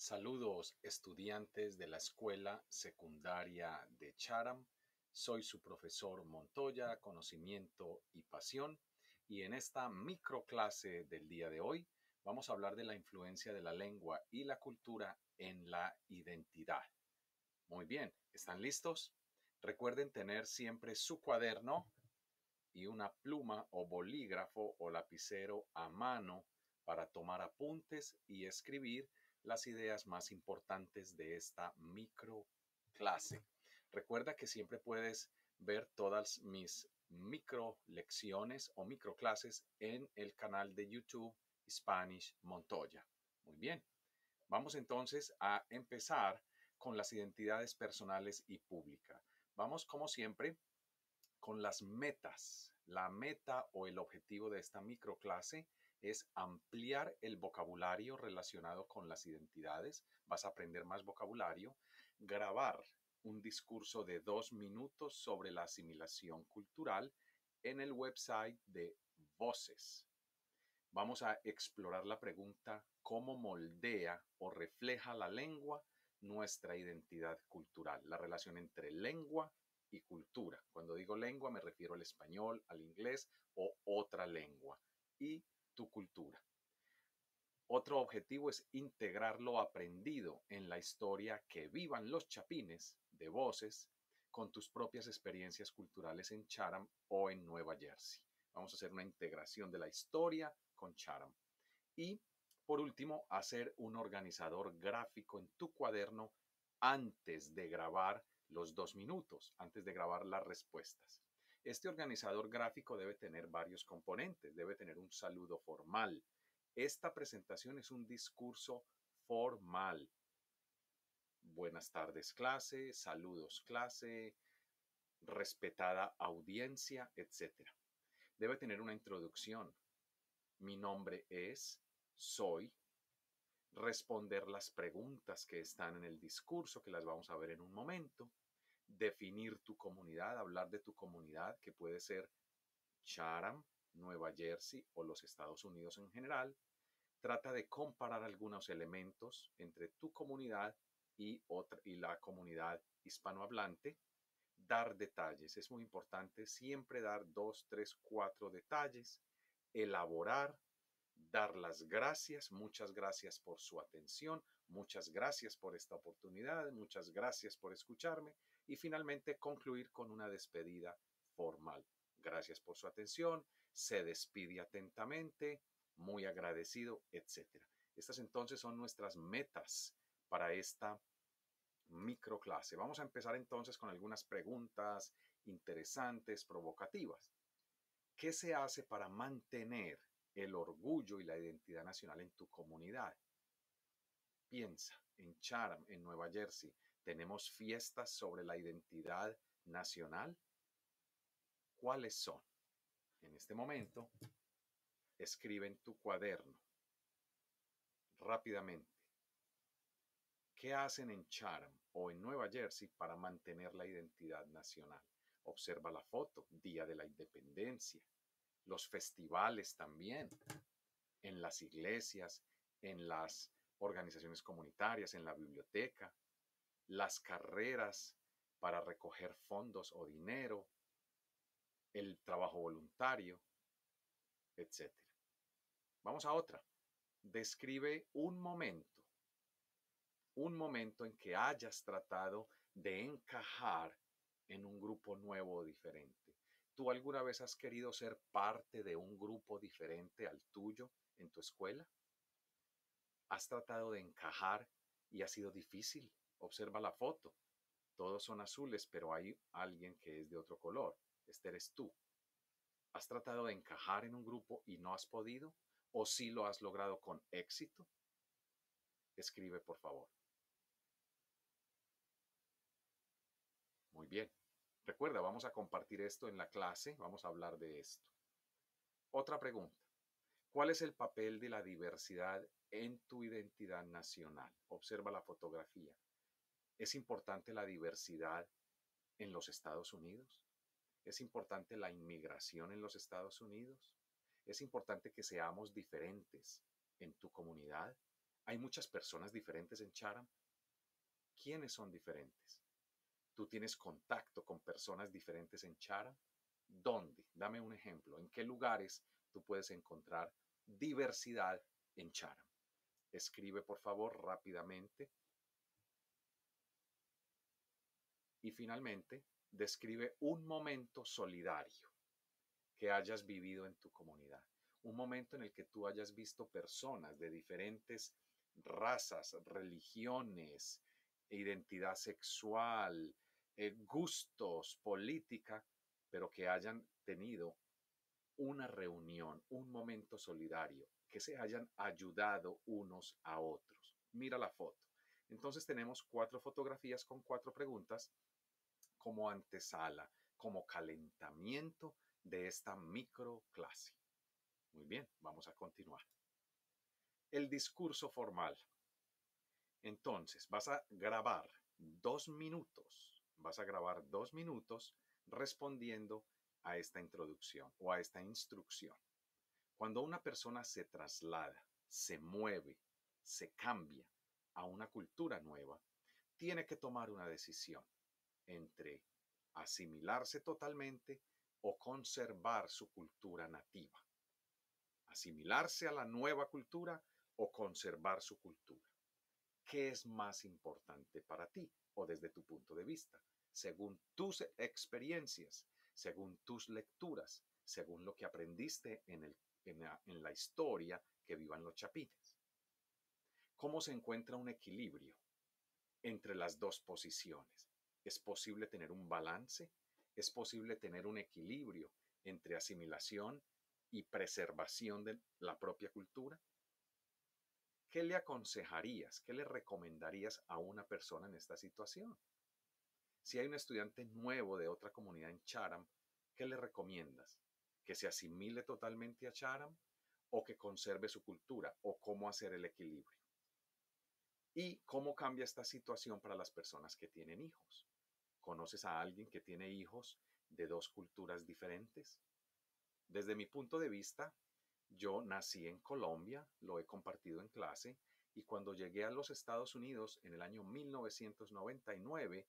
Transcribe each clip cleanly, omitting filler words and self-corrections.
Saludos estudiantes de la Escuela Secundaria de Chatham. Soy su profesor Montoya, Conocimiento y Pasión. Y en esta microclase del día de hoy vamos a hablar de la influencia de la lengua y la cultura en la identidad. Muy bien, ¿están listos? Recuerden tener siempre su cuaderno y una pluma o bolígrafo o lapicero a mano para tomar apuntes y escribir las ideas más importantes de esta micro clase. Recuerda que siempre puedes ver todas mis micro lecciones o micro clases en el canal de YouTube Spanish Montoya. Muy bien, vamos entonces a empezar con las identidades personales y públicas. Vamos como siempre con las metas. La meta o el objetivo de esta microclase es ampliar el vocabulario relacionado con las identidades. Vas a aprender más vocabulario. Grabar un discurso de 2 minutos sobre la asimilación cultural en el website de Voces. Vamos a explorar la pregunta: ¿cómo moldea o refleja la lengua nuestra identidad cultural? La relación entre lengua y cultura. Cuando digo lengua me refiero al español, al inglés o otra lengua y tu cultura. Otro objetivo es integrar lo aprendido en la historia que vivan los chapines de Voces con tus propias experiencias culturales en Chatham o en Nueva Jersey. Vamos a hacer una integración de la historia con Chatham. Y por último, hacer un organizador gráfico en tu cuaderno antes de grabar los 2 minutos, antes de grabar las respuestas. Este organizador gráfico debe tener varios componentes, debe tener un saludo formal. Esta presentación es un discurso formal. Buenas tardes, clase, saludos, clase, respetada audiencia, etc. Debe tener una introducción. Mi nombre es, soy, responder las preguntas que están en el discurso, que las vamos a ver en un momento, definir tu comunidad, hablar de tu comunidad, que puede ser Chatham, Nueva Jersey o los Estados Unidos en general. Trata de comparar algunos elementos entre tu comunidad y la comunidad hispanohablante. Dar detalles. Es muy importante siempre dar 2, 3, 4 detalles. Elaborar, dar las gracias. Muchas gracias por su atención. Muchas gracias por esta oportunidad. Muchas gracias por escucharme. Y finalmente concluir con una despedida formal. Gracias por su atención. Se despide atentamente. Muy agradecido, etc. Estas entonces son nuestras metas para esta microclase. Vamos a empezar entonces con algunas preguntas interesantes, provocativas. ¿Qué se hace para mantener el orgullo y la identidad nacional en tu comunidad? Piensa, en Chatham, en Nueva Jersey, ¿tenemos fiestas sobre la identidad nacional? ¿Cuáles son? En este momento, escribe en tu cuaderno rápidamente. ¿Qué hacen en Chatham o en Nueva Jersey para mantener la identidad nacional? Observa la foto, Día de la Independencia, los festivales también, en las iglesias, en las organizaciones comunitarias, en la biblioteca, las carreras para recoger fondos o dinero, el trabajo voluntario, etc. Vamos a otra. Describe un momento en que hayas tratado de encajar en un grupo nuevo o diferente. ¿Tú alguna vez has querido ser parte de un grupo diferente al tuyo en tu escuela? ¿Has tratado de encajar y ha sido difícil? Observa la foto. Todos son azules, pero hay alguien que es de otro color. Este eres tú. ¿Has tratado de encajar en un grupo y no has podido? ¿O sí lo has logrado con éxito? Escribe, por favor. Muy bien. Recuerda, vamos a compartir esto en la clase, vamos a hablar de esto. Otra pregunta. ¿Cuál es el papel de la diversidad en tu identidad nacional? Observa la fotografía. ¿Es importante la diversidad en los Estados Unidos? ¿Es importante la inmigración en los Estados Unidos? ¿Es importante que seamos diferentes en tu comunidad? Hay muchas personas diferentes en Charam. ¿Quiénes son diferentes? ¿Tú tienes contacto con personas diferentes en Charam? ¿Dónde? Dame un ejemplo. ¿En qué lugares tú puedes encontrar diversidad en Charam? Escribe, por favor, rápidamente. Y finalmente, describe un momento solidario que hayas vivido en tu comunidad. Un momento en el que tú hayas visto personas de diferentes razas, religiones, identidad sexual, gustos, política, pero que hayan tenido una reunión, un momento solidario, que se hayan ayudado unos a otros. Mira la foto. Entonces tenemos 4 fotografías con 4 preguntas como antesala, como calentamiento de esta micro clase. Muy bien, vamos a continuar. El discurso formal. Entonces, vas a grabar 2 minutos. Vas a grabar 2 minutos respondiendo a esta introducción o a esta instrucción. Cuando una persona se traslada, se mueve, se cambia a una cultura nueva, tiene que tomar una decisión entre asimilarse totalmente o conservar su cultura nativa. Asimilarse a la nueva cultura o conservar su cultura. ¿Qué es más importante para ti o desde tu punto de vista? Según tus experiencias, según tus lecturas, según lo que aprendiste en la historia que vivan los chapines. ¿Cómo se encuentra un equilibrio entre las dos posiciones? ¿Es posible tener un balance? ¿Es posible tener un equilibrio entre asimilación y preservación de la propia cultura? ¿Qué le aconsejarías, qué le recomendarías a una persona en esta situación? Si hay un estudiante nuevo de otra comunidad en Charam, ¿qué le recomiendas? ¿Que se asimile totalmente a Charam o que conserve su cultura? ¿O cómo hacer el equilibrio? ¿Y cómo cambia esta situación para las personas que tienen hijos? ¿Conoces a alguien que tiene hijos de 2 culturas diferentes? Desde mi punto de vista, yo nací en Colombia, lo he compartido en clase, y cuando llegué a los Estados Unidos en el año 1999,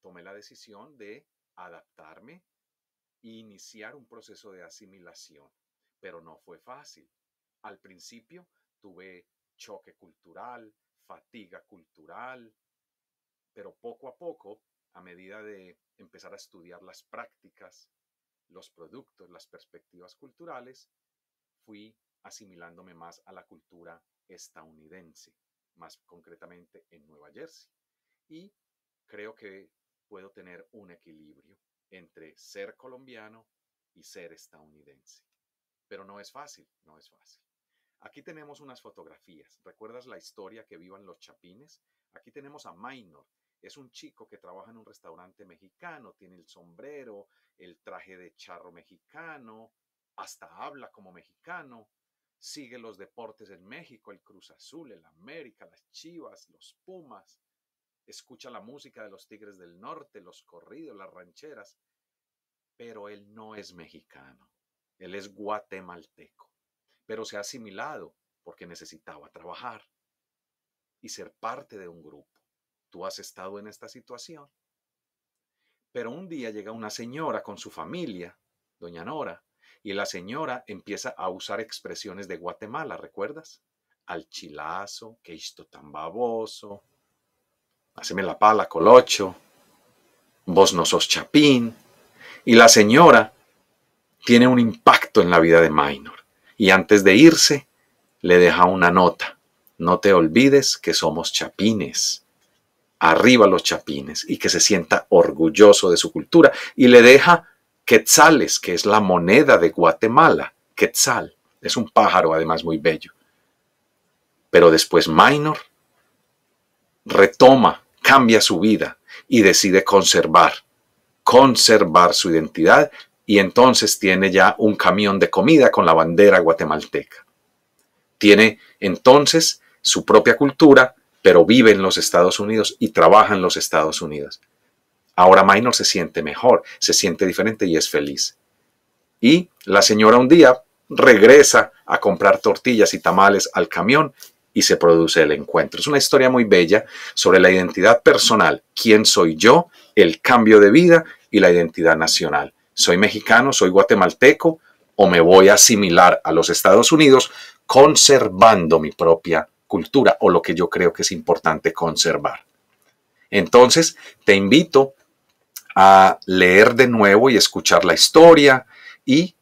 tomé la decisión de adaptarme e iniciar un proceso de asimilación, pero no fue fácil. Al principio tuve choque cultural, fatiga cultural, pero poco a poco, a medida de empezar a estudiar las prácticas, los productos, las perspectivas culturales, fui asimilándome más a la cultura estadounidense, más concretamente en Nueva Jersey. Y creo que puedo tener un equilibrio entre ser colombiano y ser estadounidense. Pero no es fácil, no es fácil. Aquí tenemos unas fotografías. ¿Recuerdas la historia que vivan los chapines? Aquí tenemos a Minor. Es un chico que trabaja en un restaurante mexicano, tiene el sombrero, el traje de charro mexicano, hasta habla como mexicano, sigue los deportes en México, el Cruz Azul, el América, las Chivas, los Pumas, escucha la música de los Tigres del Norte, los corridos, las rancheras, pero él no es mexicano, él es guatemalteco, pero se ha asimilado porque necesitaba trabajar y ser parte de un grupo. Tú has estado en esta situación. Pero un día llega una señora con su familia, doña Nora, y la señora empieza a usar expresiones de Guatemala, ¿recuerdas? Al chilazo, que esto tan baboso, haceme la pala, colocho, vos no sos chapín. Y la señora tiene un impacto en la vida de Minor. Y antes de irse, le deja una nota. No te olvides que somos chapines. Arriba los chapines, y que se sienta orgulloso de su cultura, y le deja quetzales, que es la moneda de Guatemala. Quetzal es un pájaro además muy bello. Pero después Minor retoma, cambia su vida y decide conservar su identidad, y entonces tiene ya un camión de comida con la bandera guatemalteca. Tiene entonces su propia cultura, pero vive en los Estados Unidos y trabaja en los Estados Unidos. Ahora Minor se siente mejor, se siente diferente y es feliz. Y la señora un día regresa a comprar tortillas y tamales al camión y se produce el encuentro. Es una historia muy bella sobre la identidad personal, quién soy yo, el cambio de vida y la identidad nacional. ¿Soy mexicano, soy guatemalteco o me voy a asimilar a los Estados Unidos conservando mi propia cultura o lo que yo creo que es importante conservar? Entonces, te invito a leer de nuevo y escuchar la historia y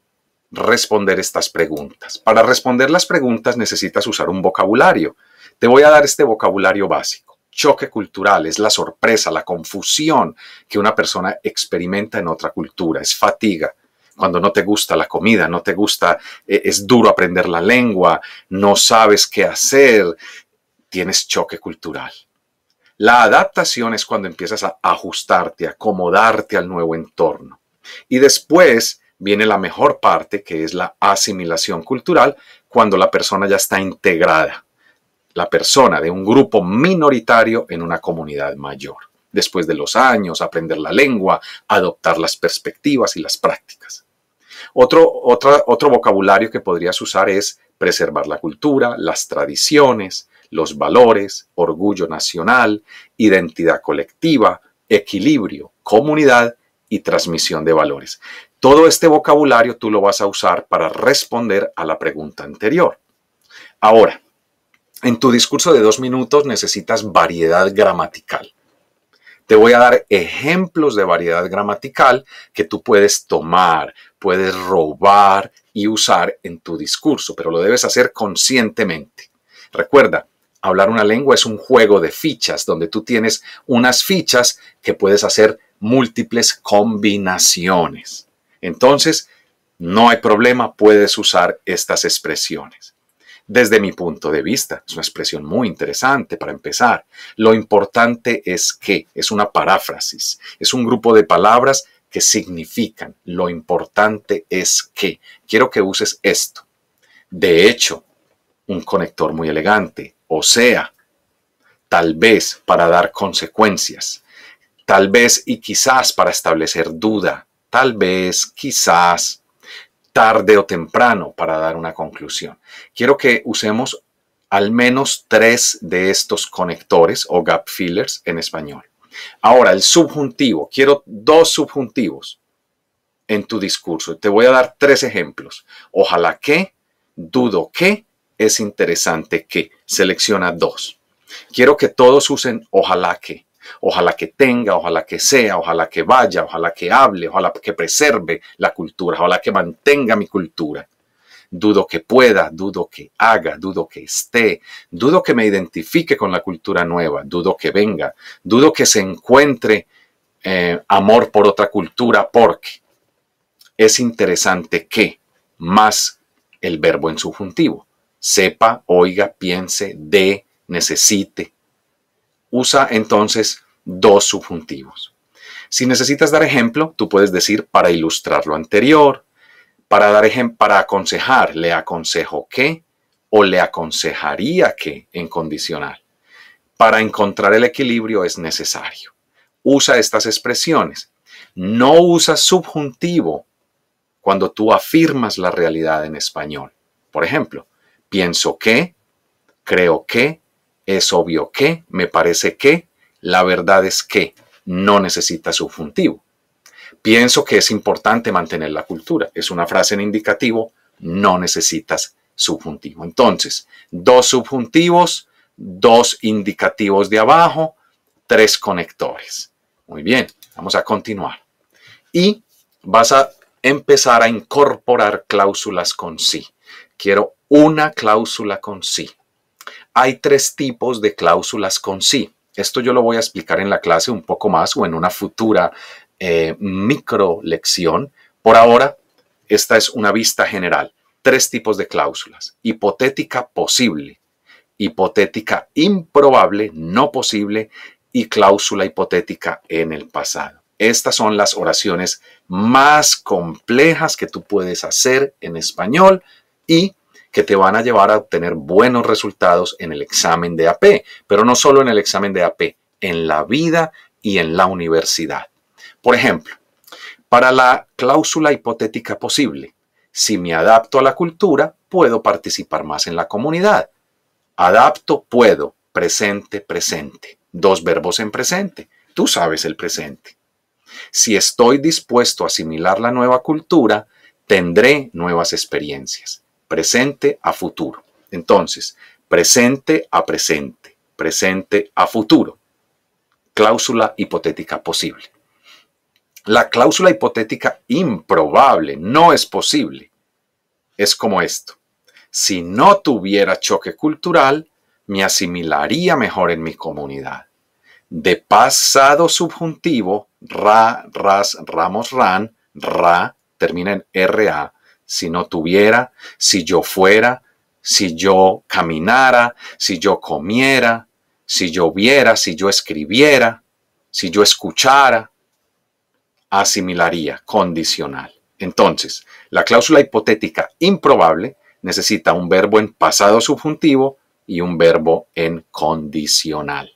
responder estas preguntas. Para responder las preguntas necesitas usar un vocabulario. Te voy a dar este vocabulario básico. Choque cultural es la sorpresa, la confusión que una persona experimenta en otra cultura. Es fatiga. Cuando no te gusta la comida, no te gusta, es duro aprender la lengua, no sabes qué hacer, tienes choque cultural. La adaptación es cuando empiezas a ajustarte, a acomodarte al nuevo entorno. Y después viene la mejor parte, que es la asimilación cultural, cuando la persona ya está integrada. La persona de un grupo minoritario en una comunidad mayor. Después de los años, aprender la lengua, adoptar las perspectivas y las prácticas. Otro vocabulario que podrías usar es preservar la cultura, las tradiciones, los valores, orgullo nacional, identidad colectiva, equilibrio, comunidad y transmisión de valores. Todo este vocabulario tú lo vas a usar para responder a la pregunta anterior. Ahora, en tu discurso de 2 minutos necesitas variedad gramatical. Te voy a dar ejemplos de variedad gramatical que tú puedes tomar, puedes robar y usar en tu discurso, pero lo debes hacer conscientemente. Recuerda, hablar una lengua es un juego de fichas donde tú tienes unas fichas que puedes hacer múltiples combinaciones. Entonces, no hay problema, puedes usar estas expresiones. Desde mi punto de vista, es una expresión muy interesante para empezar. Lo importante es que, es una paráfrasis, es un grupo de palabras que significan, lo importante es que. Quiero que uses esto. De hecho, un conector muy elegante, o sea, tal vez para dar consecuencias, tal vez y quizás para establecer duda, tal vez, quizás, tarde o temprano para dar una conclusión. Quiero que usemos al menos 3 de estos conectores o gap fillers en español. Ahora, el subjuntivo. Quiero 2 subjuntivos en tu discurso. Te voy a dar 3 ejemplos. Ojalá que, dudo que, es interesante que. Selecciona 2. Quiero que todos usen ojalá que. Ojalá que tenga, ojalá que sea, ojalá que vaya, ojalá que hable, ojalá que preserve la cultura, ojalá que mantenga mi cultura. Dudo que pueda, dudo que haga, dudo que esté, dudo que me identifique con la cultura nueva, dudo que venga, dudo que se encuentre amor por otra cultura porque es interesante que más el verbo en subjuntivo. Sepa, oiga, piense, dé, necesite. Usa entonces 2 subjuntivos. Si necesitas dar ejemplo, tú puedes decir para ilustrar lo anterior, para aconsejar, le aconsejo que o le aconsejaría que en condicional. Para encontrar el equilibrio es necesario. Usa estas expresiones. No usa subjuntivo cuando tú afirmas la realidad en español. Por ejemplo, pienso que, creo que, es obvio que, me parece que, la verdad es que no necesita subjuntivo. Pienso que es importante mantener la cultura. Es una frase en indicativo, no necesitas subjuntivo. Entonces, 2 subjuntivos, 2 indicativos de abajo, 3 conectores. Muy bien, vamos a continuar. Y vas a empezar a incorporar cláusulas con sí. Quiero una cláusula con sí. Hay 3 tipos de cláusulas con sí. Esto yo lo voy a explicar en la clase un poco más o en una futura micro lección. Por ahora, esta es una vista general. 3 tipos de cláusulas. Hipotética posible, hipotética improbable, no posible y cláusula hipotética en el pasado. Estas son las oraciones más complejas que tú puedes hacer en español y que te van a llevar a obtener buenos resultados en el examen de AP, pero no solo en el examen de AP, en la vida y en la universidad. Por ejemplo, para la cláusula hipotética posible, Si me adapto a la cultura, puedo participar más en la comunidad. Adapto, puedo. Presente, presente. Dos verbos en presente. Tú sabes el presente. Si estoy dispuesto a asimilar la nueva cultura, tendré nuevas experiencias. Presente a futuro. Entonces, presente a presente. Presente a futuro. Cláusula hipotética posible. La cláusula hipotética improbable, no es posible. Es como esto. Si no tuviera choque cultural, me asimilaría mejor en mi comunidad. De pasado subjuntivo, ra, ras, ramos, ran, ra, termina en ra. Si no tuviera, si yo fuera, si yo caminara, si yo comiera, si yo viera, si yo escribiera, si yo escuchara, asimilaría, condicional. Entonces, la cláusula hipotética improbable necesita un verbo en pasado subjuntivo y un verbo en condicional.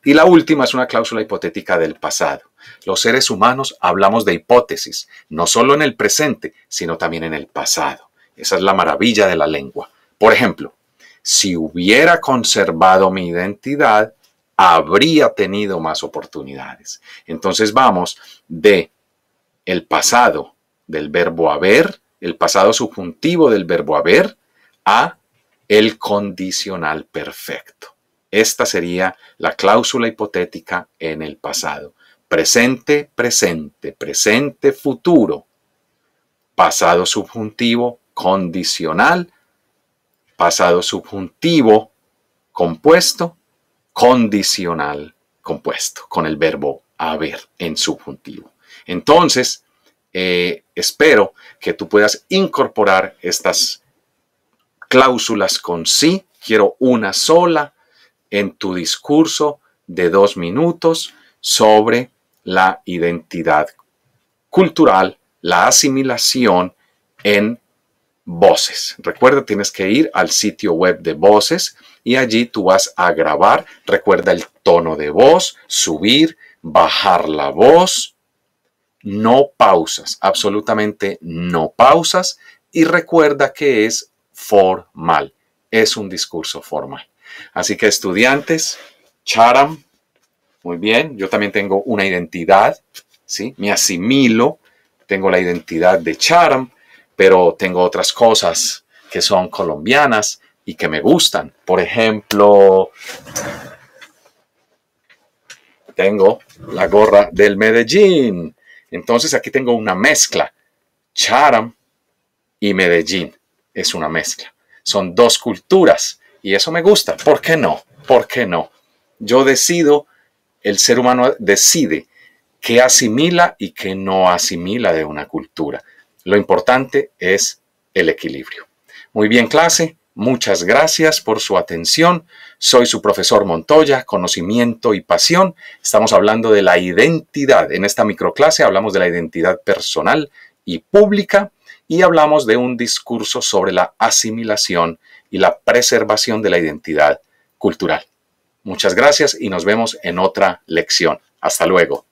Y la última es una cláusula hipotética del pasado. Los seres humanos hablamos de hipótesis, no solo en el presente, sino también en el pasado. Esa es la maravilla de la lengua. Por ejemplo, si hubiera conservado mi identidad, habría tenido más oportunidades. Entonces vamos de el pasado del verbo haber, el pasado subjuntivo del verbo haber, a el condicional perfecto. Esta sería la cláusula hipotética en el pasado. Presente, presente, presente, futuro. Pasado subjuntivo, condicional. Pasado subjuntivo, compuesto. Condicional, compuesto, con el verbo haber en subjuntivo. Entonces, espero que tú puedas incorporar estas cláusulas con sí. Quiero una sola en tu discurso de 2 minutos sobre la identidad cultural, la asimilación en Voces. Recuerda, tienes que ir al sitio web de Voces y allí tú vas a grabar. Recuerda el tono de voz, subir, bajar la voz. No pausas, absolutamente no pausas. Y recuerda que es formal, es un discurso formal. Así que estudiantes, Charam, muy bien, yo también tengo una identidad, ¿sí? Me asimilo, tengo la identidad de Charam, pero tengo otras cosas que son colombianas y que me gustan. Por ejemplo, tengo la gorra del Medellín. Entonces aquí tengo una mezcla. Charam y Medellín es una mezcla. Son dos culturas y eso me gusta. ¿Por qué no? ¿Por qué no? Yo decido, el ser humano decide qué asimila y qué no asimila de una cultura. Lo importante es el equilibrio. Muy bien, clase. Muchas gracias por su atención. Soy su profesor Montoya, conocimiento y pasión. Estamos hablando de la identidad. En esta microclase hablamos de la identidad personal y pública y hablamos de un discurso sobre la asimilación y la preservación de la identidad cultural. Muchas gracias y nos vemos en otra lección. Hasta luego.